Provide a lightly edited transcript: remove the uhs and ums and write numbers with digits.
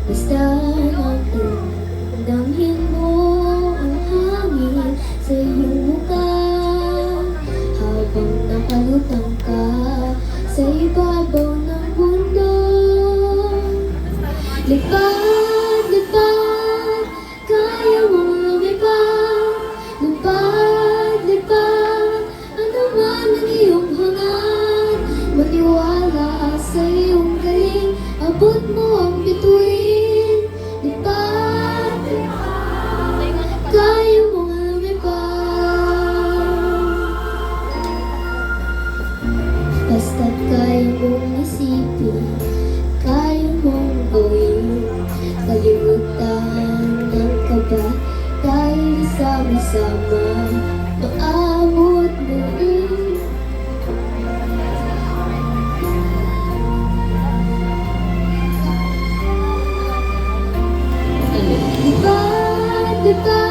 Basta damhin mo ang hangin sa iyong mukha habang nakalutang ka sa ibabaw ng mundo. Lipad, lipad, kaya mong lumipad. Lipad, lipad, ano man ang iyong hangad. Maniwala sa iyong galing, abot mo ang bituin. Lipad, kaya mong lumipad. Basta't kaya mong isipin, kaya mong gawin. Kalimutan ng kaba, dahil sama-sama maabot mo rin. Lipad, lipad,